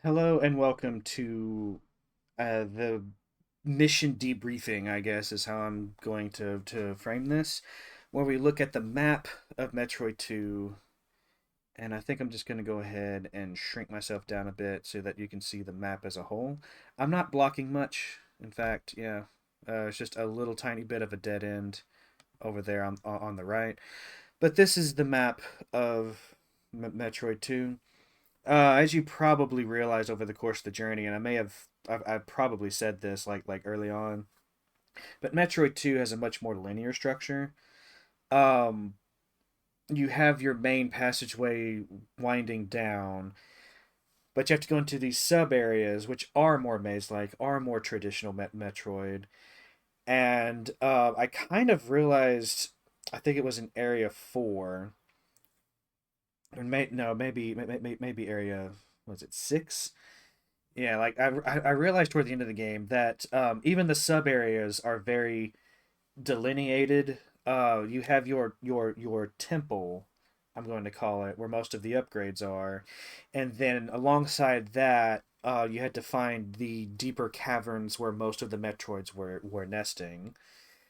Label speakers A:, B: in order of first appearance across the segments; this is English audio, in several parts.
A: Hello and welcome to the mission debriefing, I guess, is how I'm going to frame this, where we look at the map of Metroid 2, and I think I'm just going to go ahead and shrink myself down a bit so that you can see the map as a whole. I'm not blocking much. In fact, yeah, it's just a little tiny bit of a dead end over there on the right. But this is the map of Metroid 2. As you probably realized over the course of the journey, and I've probably said this like early on, but Metroid 2 has a much more linear structure. Um, you have your main passageway winding down, but you have to go into these sub areas, which are more maze like, are more traditional Metroid. And I kind of realized, I think it was in Area 4, or no, maybe Area, was it 6? Yeah, like I realized toward the end of the game that even the sub areas are very delineated. You have your temple, I'm going to call it, where most of the upgrades are, and then alongside that, you had to find the deeper caverns where most of the Metroids were nesting.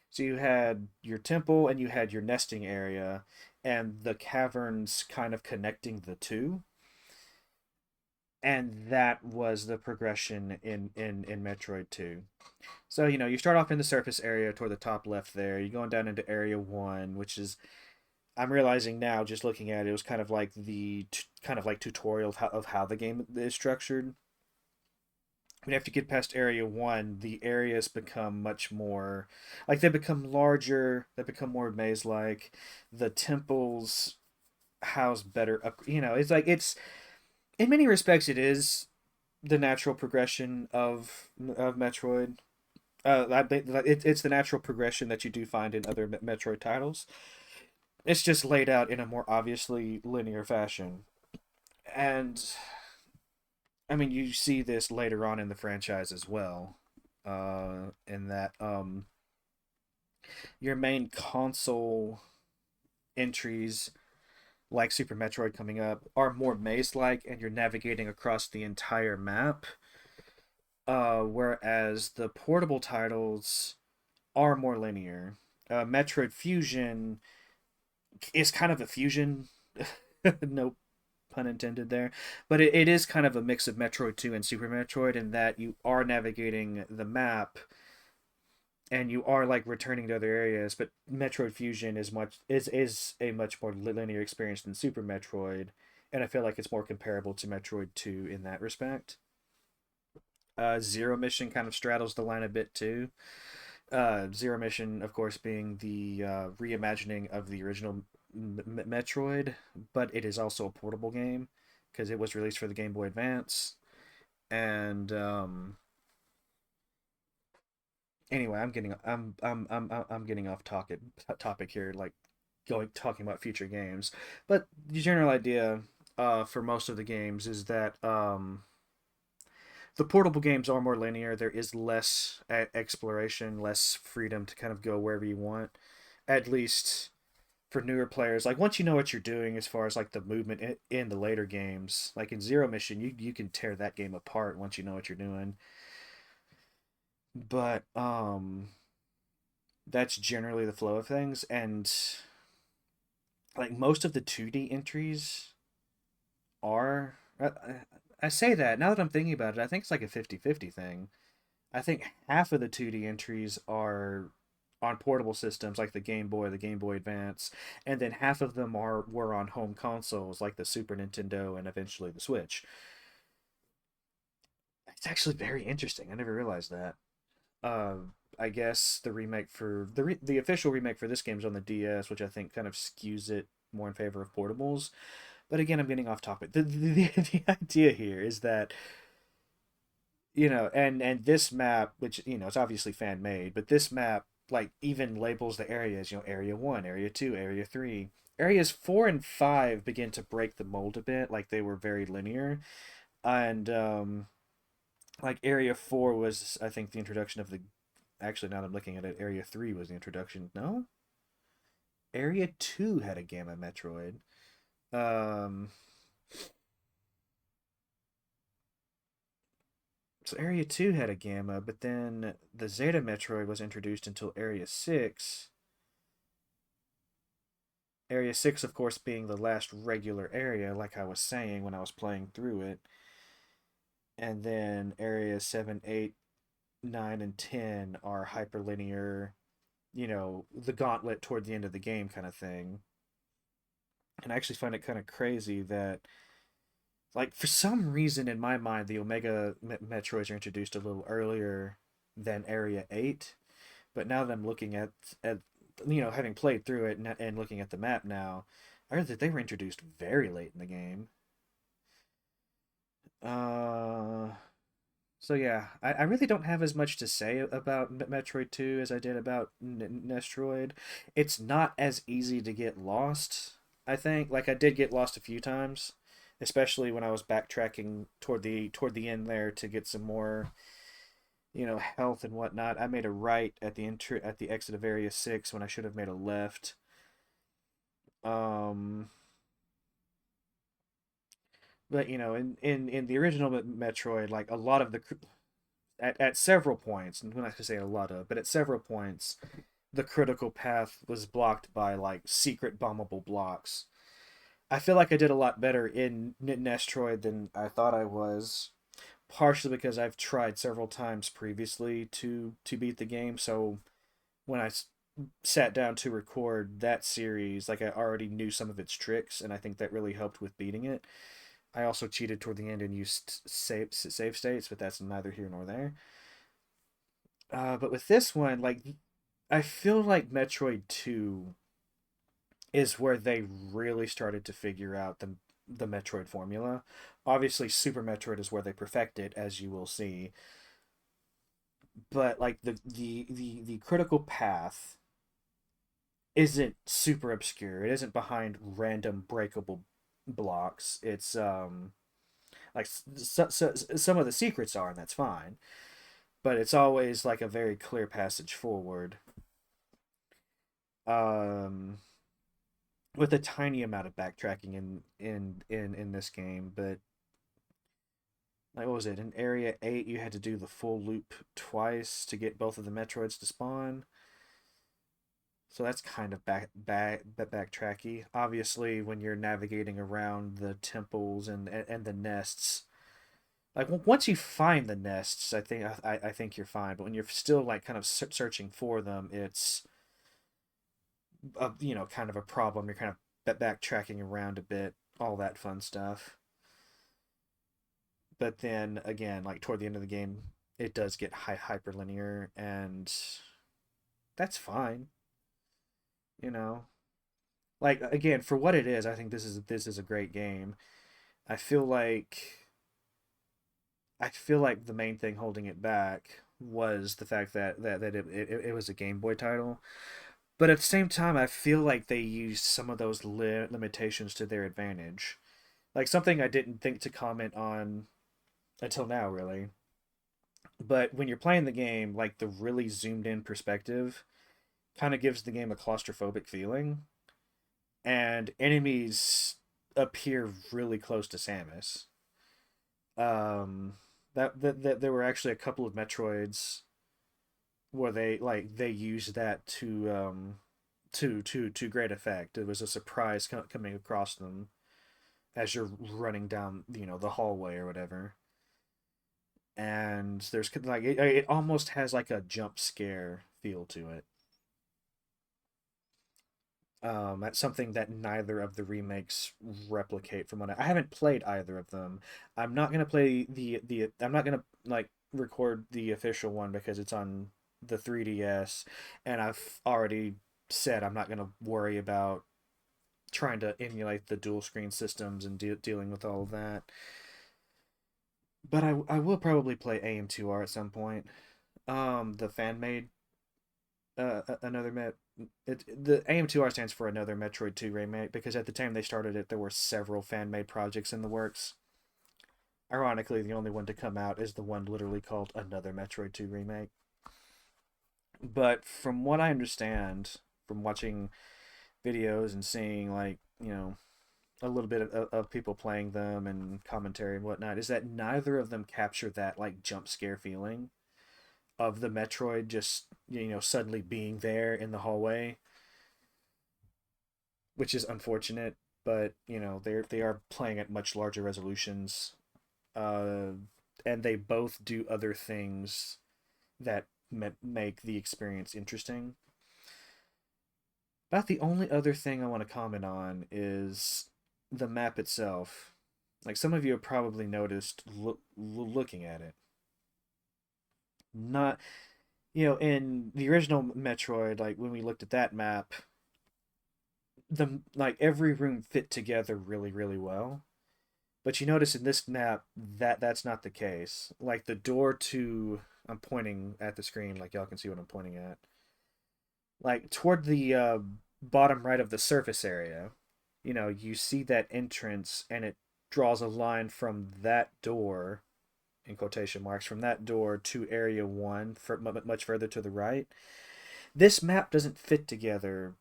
A: So you had your temple and you had your nesting area, and the caverns kind of connecting the two, and that was the progression in Metroid 2. So, you start off in the surface area toward the top left there. You're going down into Area 1, which is, I'm realizing now, just looking at it, it was kind of like the kind of like tutorial of how the game is structured. When you have to get past Area 1, the areas become much more, like, they become larger, they become more maze-like. The temples house better up, it's like, in many respects, it is the natural progression of Metroid. It's the natural progression that you do find in other Metroid titles. It's just laid out in a more obviously linear fashion. And I mean, you see this later on in the franchise as well. In that your main console entries, like Super Metroid coming up, are more maze-like, and you're navigating across the entire map. Whereas the portable titles are more linear. Metroid Fusion is kind of a fusion, no pun intended there, but it is kind of a mix of Metroid 2 and Super Metroid in that you are navigating the map and you are like returning to other areas, but Metroid Fusion is a much more linear experience than Super Metroid, and I feel like it's more comparable to Metroid 2 in that respect. Zero Mission kind of straddles the line a bit too. Zero Mission, of course, being the reimagining of the original Metroid, but it is also a portable game because it was released for the Game Boy Advance. And anyway, I'm getting off topic here, like going talking about future games. But the general idea for most of the games is that the portable games are more linear. There is less exploration, less freedom to kind of go wherever you want. At least for newer players, like once you know what you're doing as far as like the movement in the later games, like in Zero Mission, you can tear that game apart once you know what you're doing. But that's generally the flow of things, and like most of the 2D entries are. I say that now that I'm thinking about it, I think it's like a 50-50 thing. I think half of the 2D entries are on portable systems like the Game Boy, the Game Boy Advance, and then half of them were on home consoles like the Super Nintendo and eventually the Switch. It's actually very interesting. I never realized that. Uh, I guess the remake for the official remake for this game is on the DS, which I think kind of skews it more in favor of portables. But again, I'm getting off topic. The idea here is that and this map, which it's obviously fan made, but this map like even labels the areas, area 1, area 2, area 3. Areas 4 and 5 begin to break the mold a bit, like they were very linear. And like area 4 was, I think, the introduction of the actually, now that I'm looking at it, area 3 was the introduction. No, area 2 had a Gamma Metroid. um So Area 2 had a Gamma, but then the Zeta Metroid was introduced until Area 6. Area 6, of course, being the last regular area, like I was saying when I was playing through it. And then Area 7, 8, 9, and 10 are hyperlinear, the gauntlet toward the end of the game kind of thing. And I actually find it kind of crazy that, like, for some reason in my mind, the Omega Metroids are introduced a little earlier than Area 8. But now that I'm looking at having played through it and looking at the map now, I heard that they were introduced very late in the game. Uh, so yeah, I really don't have as much to say about Metroid 2 as I did about Nestroid. It's not as easy to get lost, I think. Like I did get lost a few times, especially when I was backtracking toward the end there to get some more, health and whatnot. I made a right at the exit of Area 6 when I should have made a left. Um but in the original Metroid, like a lot of the at several points, and when I say a lot of, but at several points, the critical path was blocked by like secret bombable blocks. I feel like I did a lot better in Nestroid than I thought I was, partially because I've tried several times previously to beat the game. So when I sat down to record that series, like I already knew some of its tricks, and I think that really helped with beating it. I also cheated toward the end and used save states, but that's neither here nor there. But with this one, like I feel like Metroid 2 is where they really started to figure out the Metroid formula. Obviously, Super Metroid is where they perfect it, as you will see. But like the critical path isn't super obscure. It isn't behind random breakable blocks. It's like some of the secrets are, and that's fine. But it's always like a very clear passage forward. Um, with a tiny amount of backtracking in this game, but like what was it? In Area 8 you had to do the full loop twice to get both of the Metroids to spawn. So that's kind of backtracky. Obviously, when you're navigating around the temples and the nests, like once you find the nests, I think you're fine. But when you're still like kind of searching for them, it's kind of a problem. You're kind of backtracking around a bit, all that fun stuff. But then again, like toward the end of the game, it does get hyperlinear, and that's fine. You know, like again for what it is, I think this is a great game. I feel like I feel like the main thing holding it back was the fact that it was a Game Boy title. But at the same time, I feel like they used some of those limitations to their advantage. Like something I didn't think to comment on until now, really. But when you're playing the game, like the really zoomed in perspective kind of gives the game a claustrophobic feeling, and enemies appear really close to Samus. Um, that there were actually a couple of Metroids where they used that to great effect. It was a surprise coming across them as you're running down the hallway or whatever. And there's like it almost has like a jump scare feel to it. That's something that neither of the remakes replicate from what I haven't played either of them. I'm not gonna play the I'm not gonna like record the official one because it's on the 3DS, and I've already said I'm not gonna worry about trying to emulate the dual screen systems and dealing with all of that. But I will probably play AM2R at some point. The fan made another the AM2R stands for another Metroid 2 remake because at the time they started it, there were several fan made projects in the works. Ironically, the only one to come out is the one literally called Another Metroid 2 Remake. But from what I understand, from watching videos and seeing like a little bit of people playing them and commentary and whatnot is that neither of them capture that like jump scare feeling of the Metroid just suddenly being there in the hallway, which is unfortunate. But they are playing at much larger resolutions, uh, and they both do other things that make the experience interesting. About the only other thing I want to comment on is the map itself. Like some of you have probably noticed looking at it. Not, in the original Metroid, like when we looked at that map, the like every room fit together really, really well. But you notice in this map that that's not the case. Like the door to I'm pointing at the screen, like y'all can see what I'm pointing at. Like toward the bottom right of the surface area, you see that entrance and it draws a line from that door, in quotation marks, from that door to area one, for much further to the right. This map doesn't fit together.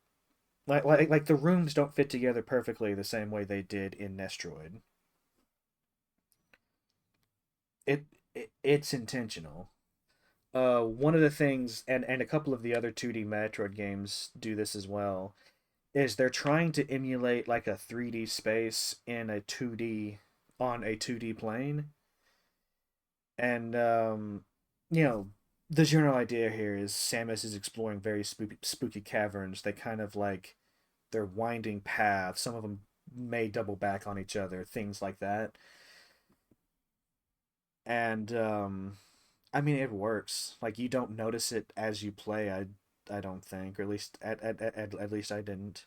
A: Like the rooms don't fit together perfectly the same way they did in Nestroid. It's intentional. One of the things, and a couple of the other 2D Metroid games do this as well, is they're trying to emulate like a 3D space in a 2D on a 2D plane. And you know, the general idea here is Samus is exploring very spooky caverns. They kind of like they're winding paths. Some of them may double back on each other, things like that. And I mean, it works. Like you don't notice it as you play. I don't think, or at least at least I didn't.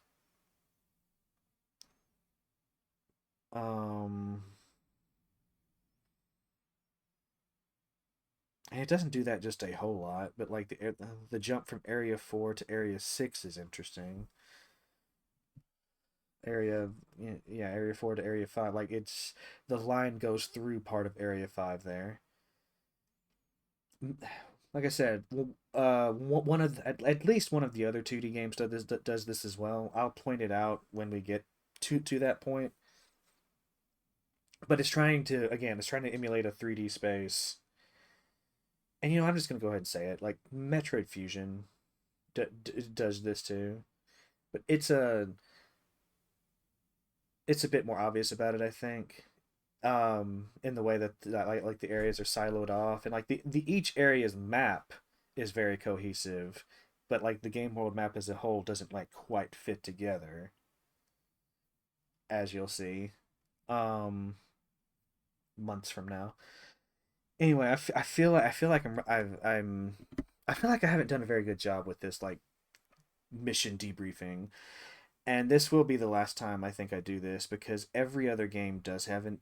A: Um, and it doesn't do that just a whole lot, but like the jump from area 4 to area 6 is interesting. Area yeah, area 4 to area 5, like it's the line goes through part of area 5 there. Like I said, one of at least one of the other 2D games does this as well. I'll point it out when we get to that point. But it's trying to emulate a 3D space. And I'm just gonna go ahead and say it. Like Metroid Fusion does this too, but it's a bit more obvious about it, I think. In the way that like the areas are siloed off, and like the each area's map is very cohesive, but like the game world map as a whole doesn't like quite fit together, as you'll see um months from now. Anyway, I feel like I feel like I haven't done a very good job with this like mission debriefing, and this will be the last time I think I do this because every other game does have an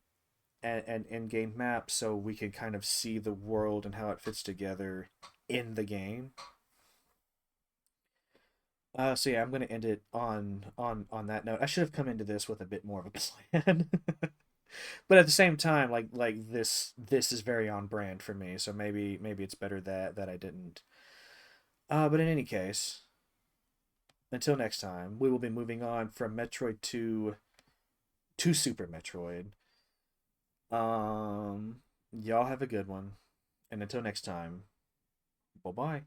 A: in-game map, so we can kind of see the world and how it fits together in the game. So yeah, I'm gonna end it on that note. I should have come into this with a bit more of a plan, but at the same time, like this is very on brand for me. So maybe it's better that I didn't. But in any case, until next time, we will be moving on from Metroid to Super Metroid. Y'all have a good one, and until next time, bye bye.